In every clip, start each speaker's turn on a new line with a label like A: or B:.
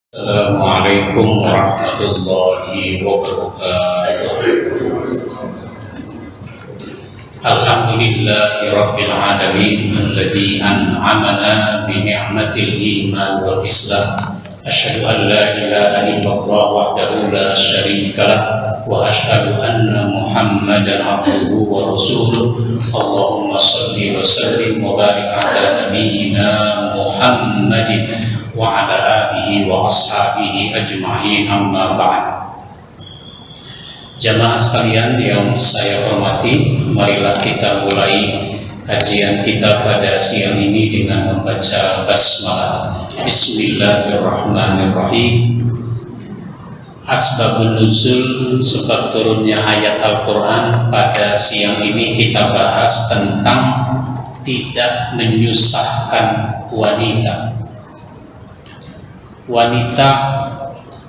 A: Assalamualaikum warahmatullahi wabarakatuh. Alhamdulillahi rabbil alamin alladzi an'amana bi ni'matil iman wal islam. Asyhadu an la ilaha illallah wahdahu la syarika lah wa asyhadu anna Muhammadan abduhu wa rasuluh. Allahumma shalli wa sallim wa barik ala nabiyyina Muhammadin wa ala alihi wa ashabihi ajma'in, amma ba'd. Jamaah sekalian yang saya hormati, marilah kita mulai kajian kita pada siang ini dengan membaca basmalah. Bismillahirrahmanirrahim. Asbabun nuzul, sebab turunnya ayat Al-Quran. Pada siang ini kita bahas tentang tidak menyusahkan wanita. Wanita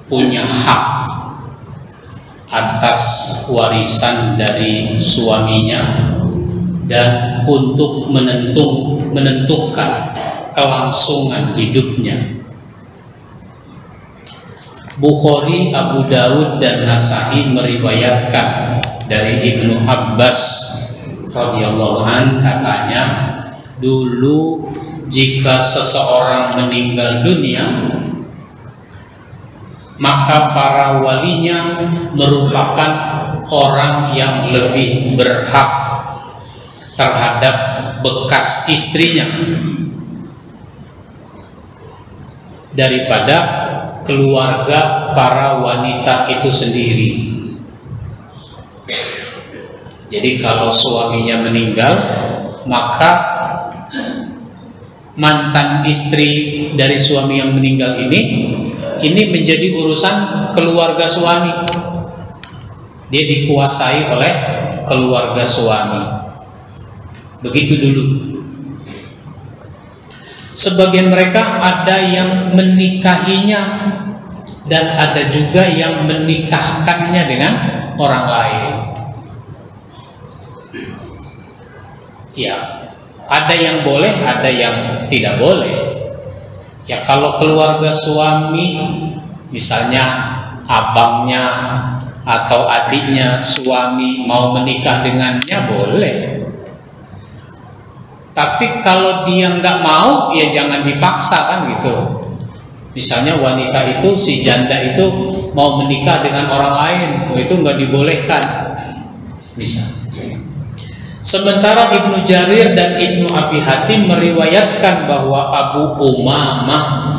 A: punya hak atas warisan dari suaminya dan untuk menentukan kelangsungan hidupnya. Bukhari, Abu Dawud dan Nasa'i meriwayatkan dari Ibnu Abbas radhiyallahu an, katanya dulu jika seseorang meninggal dunia, maka para walinya merupakan orang yang lebih berhak terhadap bekas istrinya daripada keluarga para wanita itu sendiri. Jadi kalau suaminya meninggal, maka mantan istri dari suami yang meninggal ini menjadi urusan keluarga suami. Dia dikuasai oleh keluarga suami. Begitu dulu. Sebagian mereka ada yang menikahinya dan ada juga yang menikahkannya dengan orang lain. Ya, ada yang boleh, ada yang tidak boleh. Ya, kalau keluarga suami, misalnya abangnya atau adiknya suami mau menikah dengannya, boleh. Tapi kalau dia nggak mau, ya jangan dipaksa, kan gitu. Misalnya wanita itu, si janda itu mau menikah dengan orang lain, itu nggak dibolehkan. Misal. Sementara Ibnu Jarir dan Ibnu Abi Hatim meriwayatkan bahwa Abu Umamah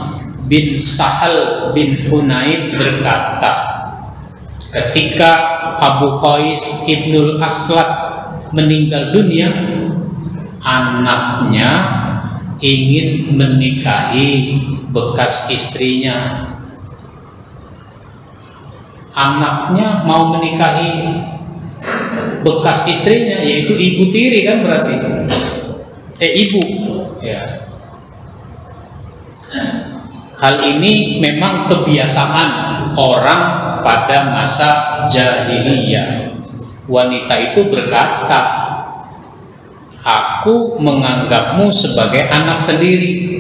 A: bin Sahal bin Hunayf berkata, ketika Abu Qais Ibnul Aslat meninggal dunia, anaknya ingin menikahi bekas istrinya. Anaknya mau menikahi bekas istrinya, yaitu ibu tiri, kan berarti ibu ya. Hal ini memang kebiasaan orang pada masa jahiliyah. Wanita itu berkata, aku menganggapmu sebagai anak sendiri.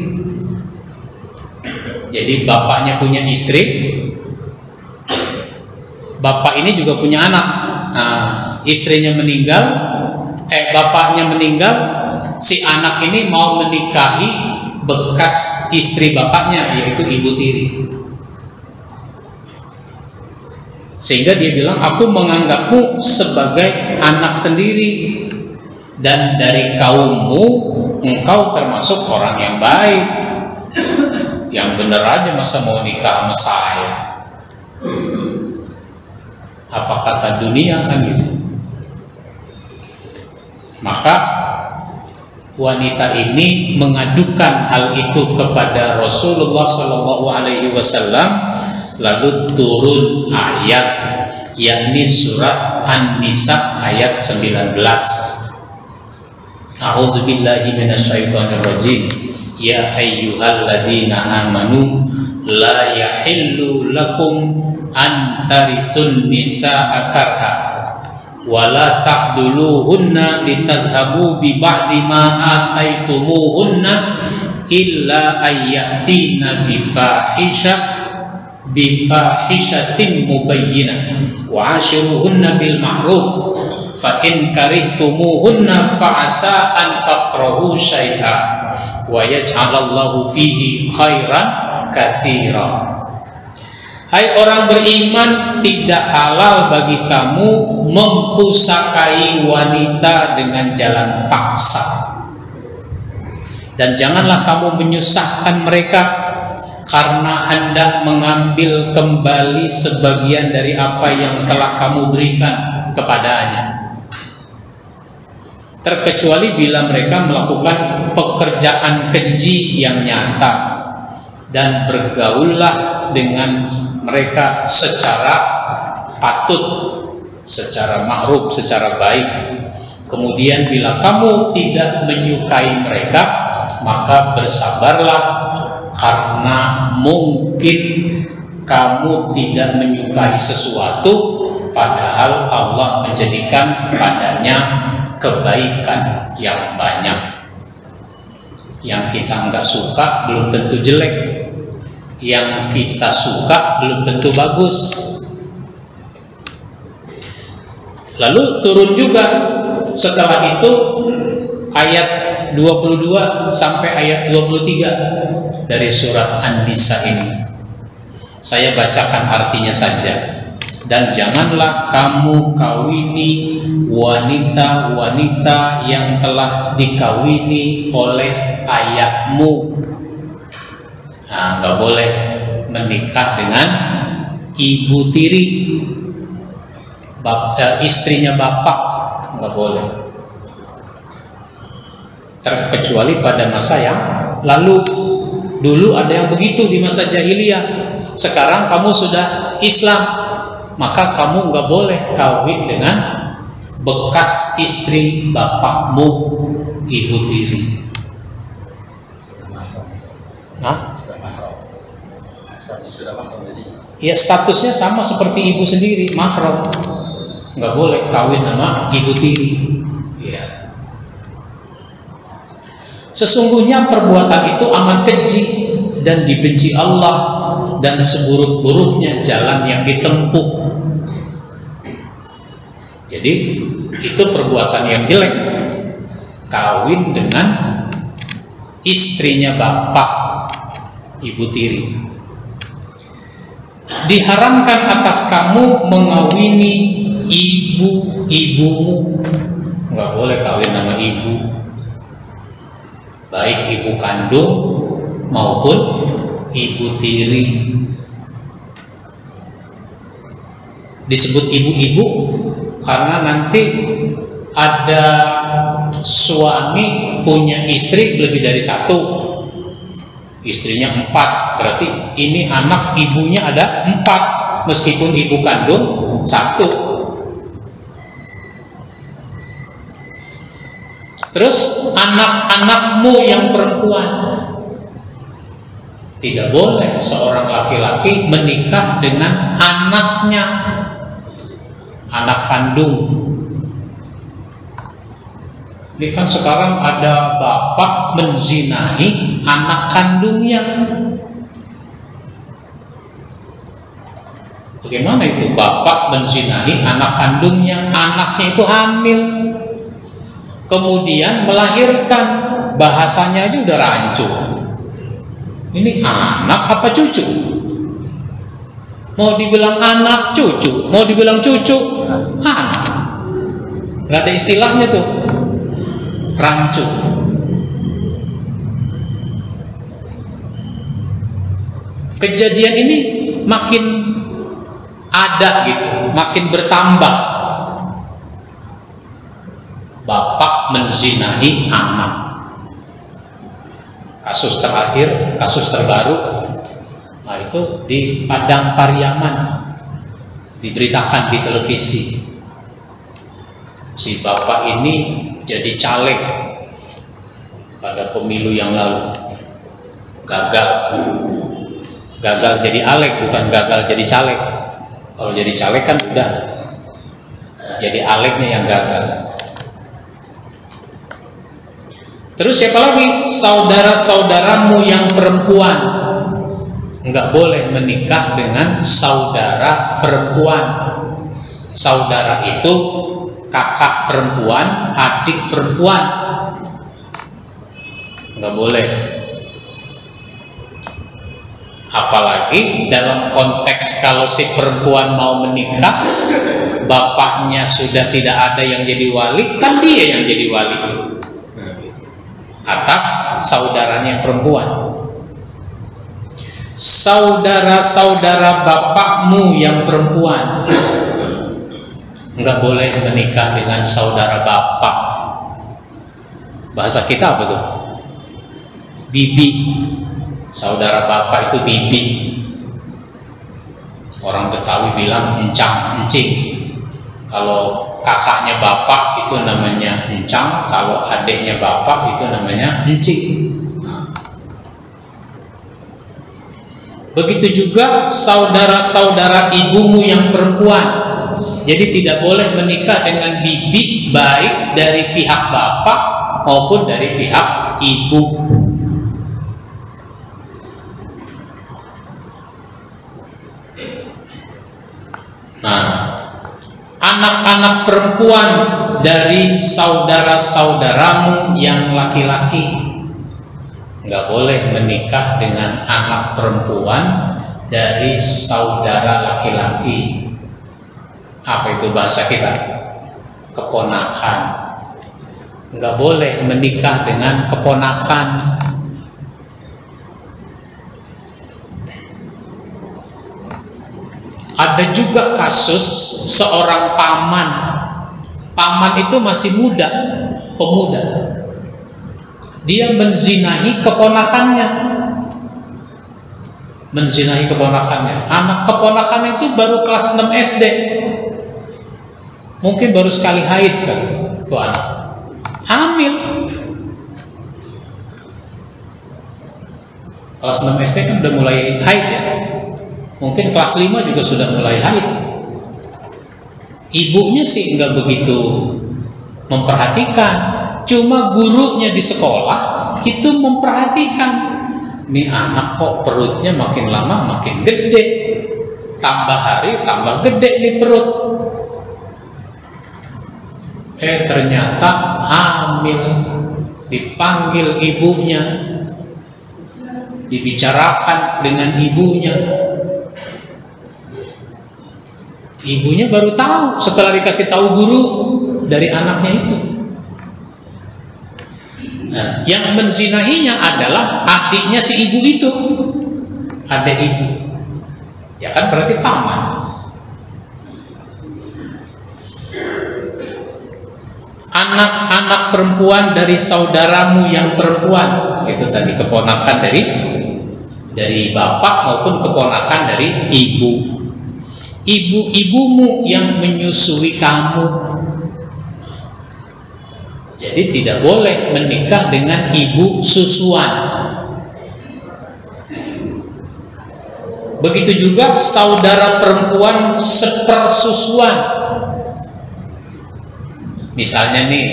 A: Jadi bapaknya punya istri, bapak ini juga punya anak. Nah, istrinya meninggal, bapaknya meninggal, si anak ini mau menikahi bekas istri bapaknya, yaitu ibu tiri. Sehingga dia bilang, aku menganggapmu sebagai anak sendiri, dan dari kaummu engkau termasuk orang yang baik. Yang benar aja masa mau nikah sama saya? Apa kata dunia, kan gitu. Maka wanita ini mengadukan hal itu kepada Rasulullah SAW, lalu turun ayat, yakni surat An-Nisa ayat 19. A'udzubillahi minasyaitonirrajim. Ya ayyuhalladzina amanu la yahillu lakum an tarisun nisaa karha wala ta'duluhunna litazhabu bi ba'di ma ataitumuhunna illa ayyatina bi fahisha bifahishatin mubayyinah wa ashiruhunna bil ma'ruf fa in karihtumuhunna fa asa an takrahu syai'a wa yaj'alallahu fihi khairan katsira. Hai orang beriman, tidak halal bagi kamu mempusakai wanita dengan jalan paksa. Dan janganlah kamu menyusahkan mereka karena hendak mengambil kembali sebagian dari apa yang telah kamu berikan kepadanya. Terkecuali bila mereka melakukan pekerjaan keji yang nyata. Dan bergaullah dengan mereka secara patut, secara ma'ruf, secara baik. Kemudian bila kamu tidak menyukai mereka, maka bersabarlah, karena mungkin kamu tidak menyukai sesuatu padahal Allah menjadikan padanya kebaikan yang banyak. Yang kita nggak suka belum tentu jelek, yang kita suka belum tentu bagus. Lalu turun juga setelah itu ayat 22 sampai ayat 23 dari surat An-Nisa ini. Saya bacakan artinya saja. Dan janganlah kamu kawini wanita-wanita yang telah dikawini oleh ayahmu. Nah, nggak boleh menikah dengan ibu tiri, istrinya bapak, nggak boleh. Terkecuali pada masa yang lalu. Dulu ada yang begitu di masa jahiliyah. Sekarang kamu sudah Islam, maka kamu nggak boleh kawin dengan bekas istri bapakmu, ibu tiri. Hah? Ya, statusnya sama seperti ibu sendiri, mahram. Nggak boleh kawin sama ibu tiri. Ya. Sesungguhnya perbuatan itu amat keji dan dibenci Allah, dan seburuk-buruknya jalan yang ditempuh. Jadi itu perbuatan yang jelek, kawin dengan istrinya bapak, ibu tiri. Diharamkan atas kamu mengawini ibu-ibumu. Nggak boleh kawin nama ibu, baik ibu kandung maupun ibu tiri. Disebut ibu-ibu karena nanti ada suami punya istri lebih dari satu, istrinya 4, berarti ini anak ibunya ada 4, meskipun ibu kandung 1. Terus anak-anakmu yang perempuan, tidak boleh seorang laki-laki menikah dengan anaknya, anak kandung. Ini kan sekarang ada bapak menzinahi anak kandungnya. Bagaimana itu bapak menzinahi anak kandungnya? Anaknya itu hamil, kemudian melahirkan, bahasanya aja udah rancu. Ini anak apa cucu? Mau dibilang anak cucu, mau dibilang cucu anak, nggak ada istilahnya tuh, rancu. Kejadian ini makin ada gitu, makin bertambah. Bapak menzinahi anak. Kasus terakhir, kasus terbaru, nah itu di Padang Pariaman, diberitakan di televisi. Si bapak ini jadi caleg pada pemilu yang lalu, gagal jadi alek, bukan gagal jadi caleg. Kalau jadi caleg kan udah, jadi aleknya yang gagal. Terus siapa lagi? Saudara-saudaramu yang perempuan, nggak boleh menikah dengan saudara perempuan. Saudara itu kakak perempuan, adik perempuan, nggak boleh. Apalagi dalam konteks kalau si perempuan mau menikah, bapaknya sudah tidak ada yang jadi wali, kan dia yang jadi wali atas saudaranya yang perempuan. Saudara-saudara bapakmu yang perempuan nggak boleh menikah dengan saudara bapak. Bahasa kita apa tuh? Bibi. Saudara bapak itu bibi. Orang Betawi bilang encang, encing. Kalau kakaknya bapak itu namanya encang, kalau adiknya bapak itu namanya encing. Begitu juga saudara-saudara ibumu yang perempuan. Jadi tidak boleh menikah dengan bibi, baik dari pihak bapak maupun dari pihak ibu. Nah, anak-anak perempuan dari saudara-saudaramu yang laki-laki nggak boleh menikah dengan anak perempuan dari saudara laki-laki. Apa itu bahasa kita? Keponakan. Nggak boleh menikah dengan keponakan. Ada juga kasus seorang paman. Paman itu masih muda, pemuda. Dia menzinahi keponakannya. Menzinahi keponakannya. Anak keponakannya itu baru kelas 6 SD. Mungkin baru sekali haid kan itu anak. Hamil. Kelas 6 SD kan udah mulai haid ya. Mungkin kelas 5 juga sudah mulai haid. Ibunya sih nggak begitu memperhatikan. Cuma gurunya di sekolah itu memperhatikan. Nih anak kok perutnya makin lama makin gede. Tambah hari tambah gede nih perut. Ternyata hamil. Dipanggil ibunya. Dibicarakan dengan ibunya. Ibunya baru tahu setelah dikasih tahu guru dari anaknya itu. Nah, yang menzinahinya adalah adiknya si ibu itu, adik ibu. Ya kan berarti paman. Anak-anak perempuan dari saudaramu yang perempuan, itu tadi keponakan dari bapak maupun keponakan dari ibu. Ibu-ibumu yang menyusui kamu. Jadi tidak boleh menikah dengan ibu susuan. Begitu juga saudara perempuan sepersusuan. Misalnya nih,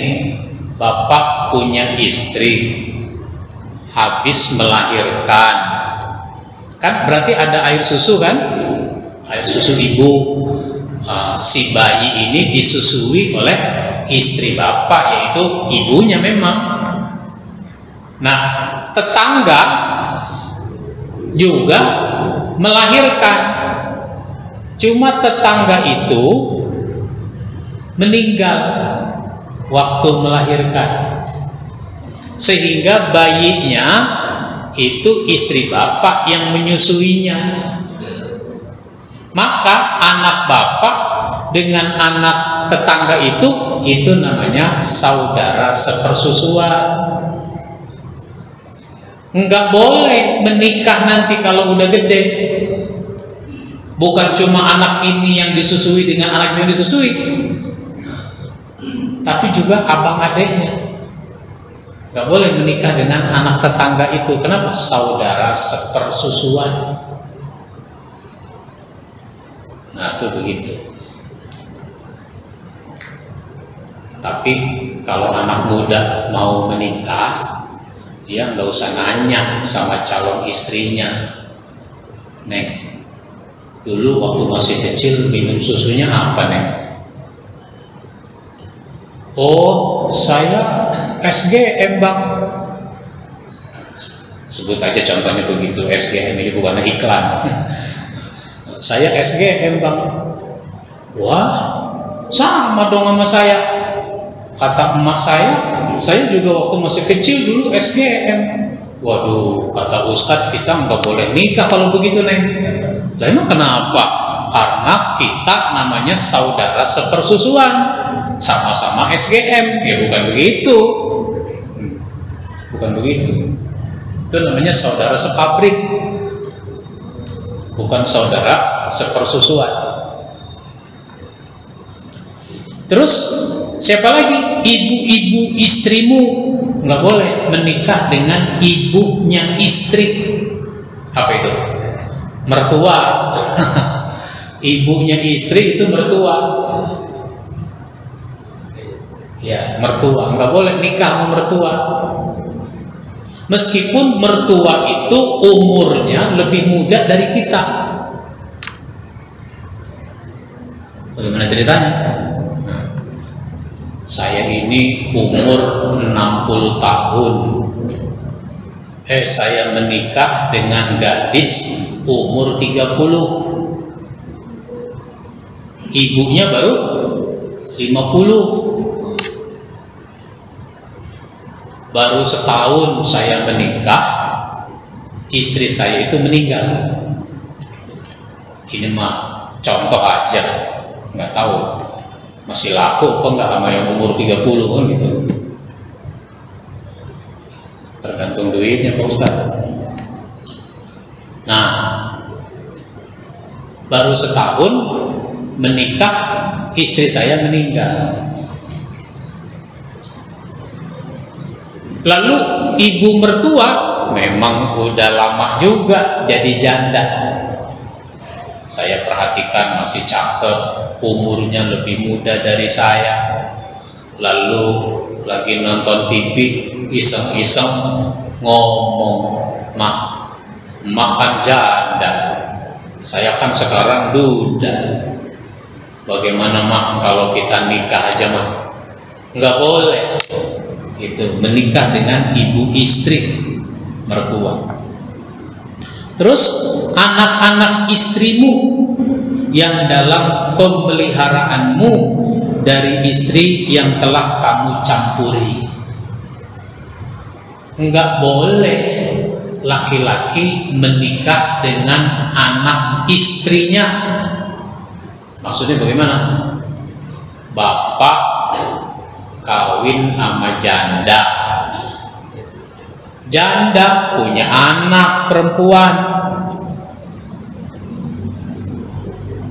A: bapak punya istri, habis melahirkan, kan berarti ada air susu kan? Air susu ibu. Si bayi ini disusui oleh istri bapak, yaitu ibunya memang. Nah, tetangga juga melahirkan, cuma tetangga itu meninggal waktu melahirkan, sehingga bayinya itu istri bapak yang menyusuinya. Maka anak bapak dengan anak tetangga itu namanya saudara sepersusuan. Enggak boleh menikah nanti kalau udah gede. Bukan cuma anak ini yang disusui dengan anak yang disusui, tapi juga abang adeknya. Enggak boleh menikah dengan anak tetangga itu. Kenapa? Saudara sepersusuan. Nah, itu begitu. Tapi kalau anak muda mau menikah, dia nggak usah nanya sama calon istrinya. Neng, dulu waktu masih kecil minum susunya apa, Neng? Oh, saya SGM, Bang. Sebut aja contohnya begitu, SGM ini bukan iklan. Saya SGM, Bang. Wah, sama dong sama saya. Kata emak saya juga waktu masih kecil dulu SGM. Waduh, kata Ustadz, kita nggak boleh nikah kalau begitu, Neng. Lah emang kenapa? Karena kita namanya saudara sepersusuan, sama-sama SGM. Ya bukan begitu. Bukan begitu. Itu namanya saudara sepabrik, bukan saudara sepersusuan. Terus siapa lagi? Ibu-ibu istrimu nggak boleh menikah dengan ibunya istri. Apa itu? Mertua. Ibunya istri itu mertua. Ya, mertua nggak boleh nikah sama mertua. Meskipun mertua itu umurnya lebih muda dari kita. Bagaimana ceritanya? Saya ini umur 60 tahun. Saya menikah dengan gadis umur 30. Ibunya baru 50. Baru setahun saya menikah, istri saya itu meninggal. Ini mah contoh aja, nggak tahu masih laku apa enggak sama yang umur 30 kan gitu. Tergantung duitnya Pak Ustadz. Nah, baru setahun menikah, istri saya meninggal. Lalu ibu mertua memang udah lama juga jadi janda. Saya perhatikan masih cakep, umurnya lebih muda dari saya. Lalu lagi nonton TV, iseng-iseng ngomong, mak kan janda, saya kan sekarang duda. Bagaimana mak kalau kita nikah aja mak? Nggak boleh. Itu menikah dengan ibu istri mertua. Terus anak-anak istrimu yang dalam pemeliharaanmu dari istri yang telah kamu campuri. Enggak boleh laki-laki menikah dengan anak istrinya. Maksudnya bagaimana? Bapak kawin sama janda, janda punya anak perempuan,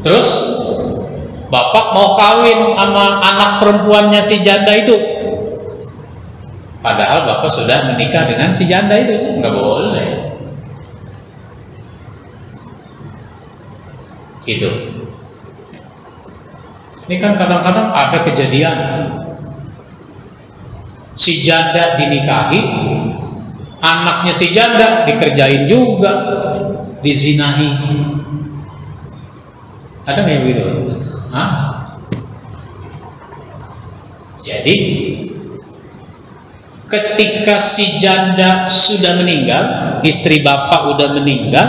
A: terus bapak mau kawin sama anak perempuannya si janda itu, padahal bapak sudah menikah dengan si janda itu. Nggak boleh gitu. Ini kan kadang-kadang ada kejadian si janda dinikahi, anaknya si janda dikerjain juga, dizinahi. Ada nggak yang begitu? Hah? Jadi ketika si janda sudah meninggal, istri bapak udah meninggal,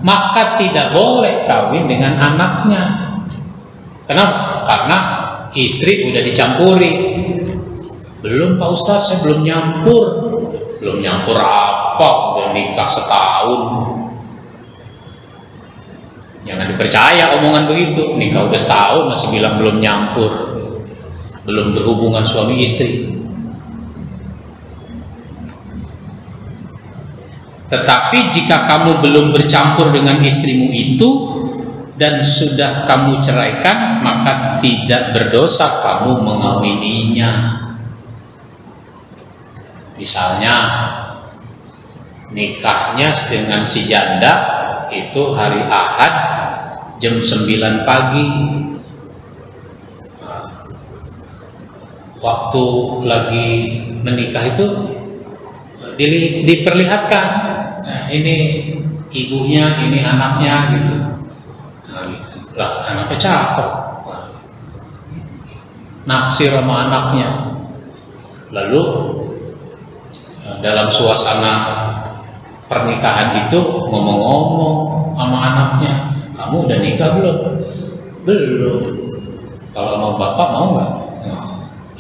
A: maka tidak boleh kawin dengan anaknya. Kenapa? Karena istri udah dicampuri. Belum Pak Ustadz, saya belum nyampur. Belum nyampur apa? Udah nikah setahun. Jangan dipercaya omongan begitu. Nikah udah setahun masih bilang belum nyampur, belum berhubungan suami istri. Tetapi jika kamu belum bercampur dengan istrimu itu dan sudah kamu ceraikan, maka tidak berdosa kamu mengawininya. Misalnya nikahnya dengan si janda itu hari Ahad jam 9 pagi. Waktu lagi menikah itu diperlihatkan, nah, ini ibunya, ini anaknya gitu. Nah, gitu. Lah anaknya cakep, naksir sama anaknya. Lalu dalam suasana pernikahan itu ngomong-ngomong sama anaknya, kamu udah nikah belum? Belum. Kalau mau bapak mau nggak?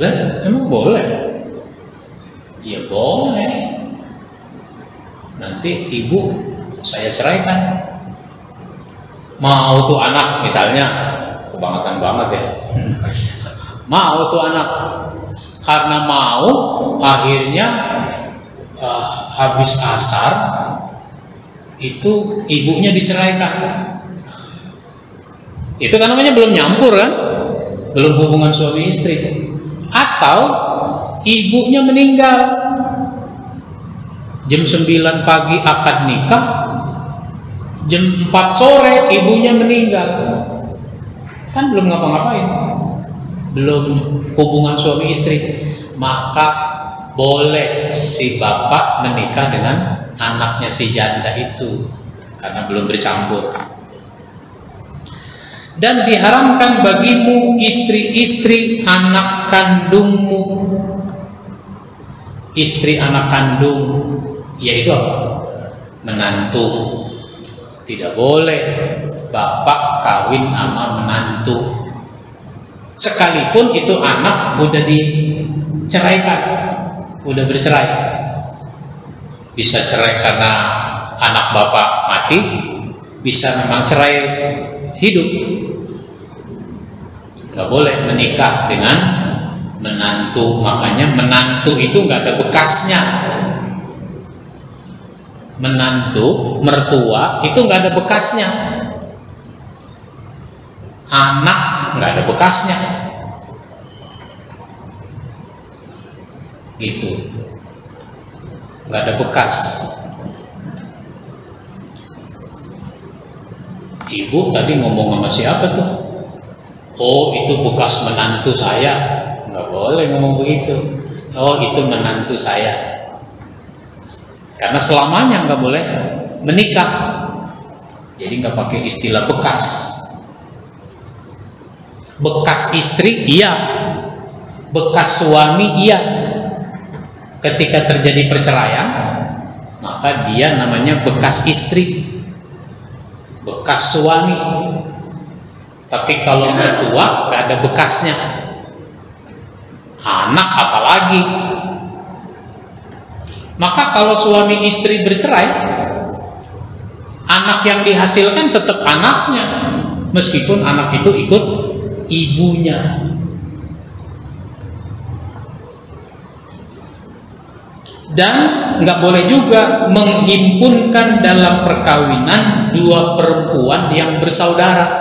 A: Lah emang boleh? Ya boleh. Nanti ibu saya ceraikan. Mau tuh anak misalnya, kebangetan banget ya. Mau tuh anak, karena mau akhirnya habis asar itu ibunya diceraikan. Itu kan namanya belum nyampur kan, belum hubungan suami istri. Atau ibunya meninggal, jam 9 pagi akad nikah, jam 4 sore ibunya meninggal, kan belum ngapa-ngapain, belum hubungan suami istri. Maka boleh si bapak menikah dengan anaknya si janda itu karena belum bercampur. Dan diharamkan bagimu istri-istri anak kandungmu. Istri anak kandung yaitu apa? Menantu. Tidak boleh bapak kawin sama menantu, sekalipun itu anak udah diceraikan, udah bercerai. Bisa cerai karena anak bapak mati, bisa memang cerai hidup. Nggak boleh menikah dengan menantu. Makanya menantu itu nggak ada bekasnya. Menantu, mertua itu nggak ada bekasnya. Anak nggak ada bekasnya. Gitu, nggak ada bekas. Ibu tadi ngomong sama siapa tuh? Oh itu bekas menantu saya. Nggak boleh ngomong begitu. Oh itu menantu saya. Karena selamanya nggak boleh menikah. Jadi nggak pakai istilah bekas. Bekas istri iya, bekas suami iya. Ketika terjadi perceraian, maka dia namanya bekas istri, bekas suami. Tapi kalau mertua nggak ada bekasnya, anak apalagi. Maka kalau suami istri bercerai, anak yang dihasilkan tetap anaknya, meskipun anak itu ikut ibunya. Dan nggak boleh juga menghimpunkan dalam perkawinan dua perempuan yang bersaudara.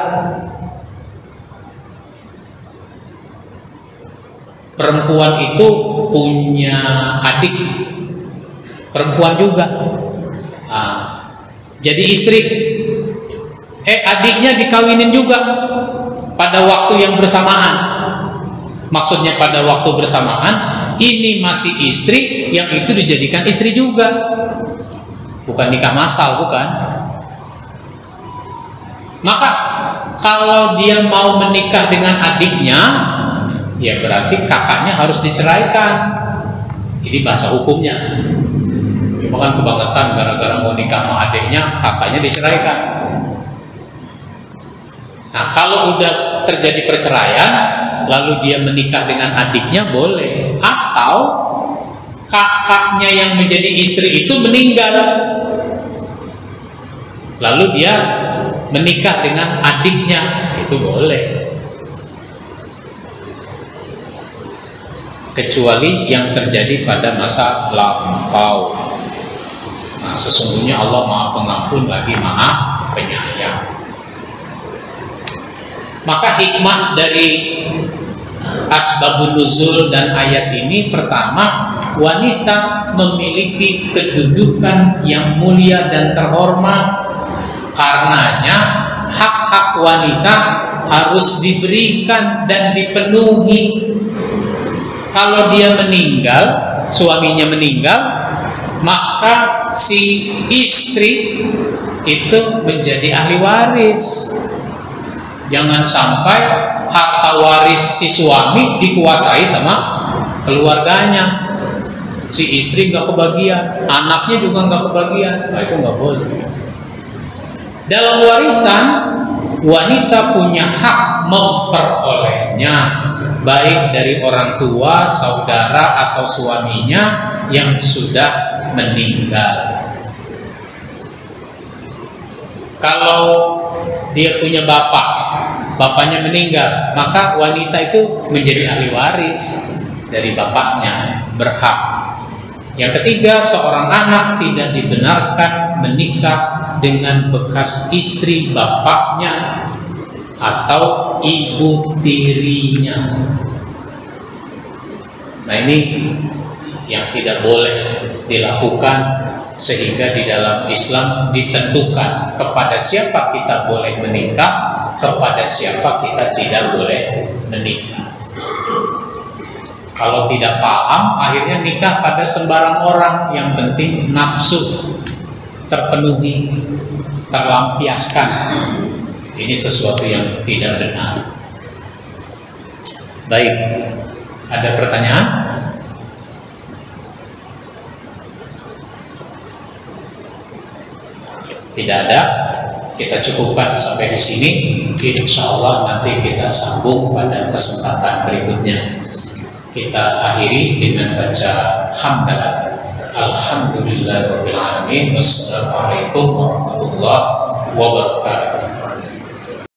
A: Perempuan itu punya adik perempuan juga, jadi istri. Adiknya dikawinin juga pada waktu yang bersamaan. Maksudnya pada waktu bersamaan, ini masih istri, yang itu dijadikan istri juga, bukan nikah massal, bukan. Maka kalau dia mau menikah dengan adiknya, ya berarti kakaknya harus diceraikan. Ini bahasa hukumnya. Ya bukan kebangetan gara-gara mau nikah sama adiknya, kakaknya diceraikan. Nah kalau udah terjadi perceraian, lalu dia menikah dengan adiknya boleh. Atau kakaknya yang menjadi istri itu meninggal, lalu dia menikah dengan adiknya, itu boleh. Kecuali yang terjadi pada masa lampau. Nah, sesungguhnya Allah Maha Pengampun lagi Maha Penyayang. Maka hikmah dari asbabun nuzul dan ayat ini, pertama, wanita memiliki kedudukan yang mulia dan terhormat. Karenanya hak-hak wanita harus diberikan dan dipenuhi. Kalau dia meninggal, suaminya meninggal, maka si istri itu menjadi ahli waris. Jangan sampai harta waris si suami dikuasai sama keluarganya. Si istri nggak kebagian, anaknya juga nggak kebagian. Nah, itu nggak boleh. Dalam warisan, wanita punya hak memperolehnya, baik dari orang tua, saudara, atau suaminya yang sudah meninggal. Kalau dia punya bapak, bapaknya meninggal, maka wanita itu menjadi ahli waris dari bapaknya, berhak. Yang ketiga, seorang anak tidak dibenarkan menikah dengan bekas istri bapaknya atau ibu tirinya. Nah, ini yang tidak boleh dilakukan, sehingga di dalam Islam ditentukan kepada siapa kita boleh menikah, kepada siapa kita tidak boleh menikah. Kalau tidak paham, akhirnya nikah pada sembarang orang, yang penting nafsu terpenuhi, terlampiaskan. Ini sesuatu yang tidak benar. Baik, ada pertanyaan? Tidak ada. Kita cukupkan sampai di sini. Insya Allah nanti kita sambung pada kesempatan berikutnya. Kita akhiri dengan baca hamdalah. Alhamdulillahirabbil alamin. Wassalamualaikum warahmatullahi wabarakatuh.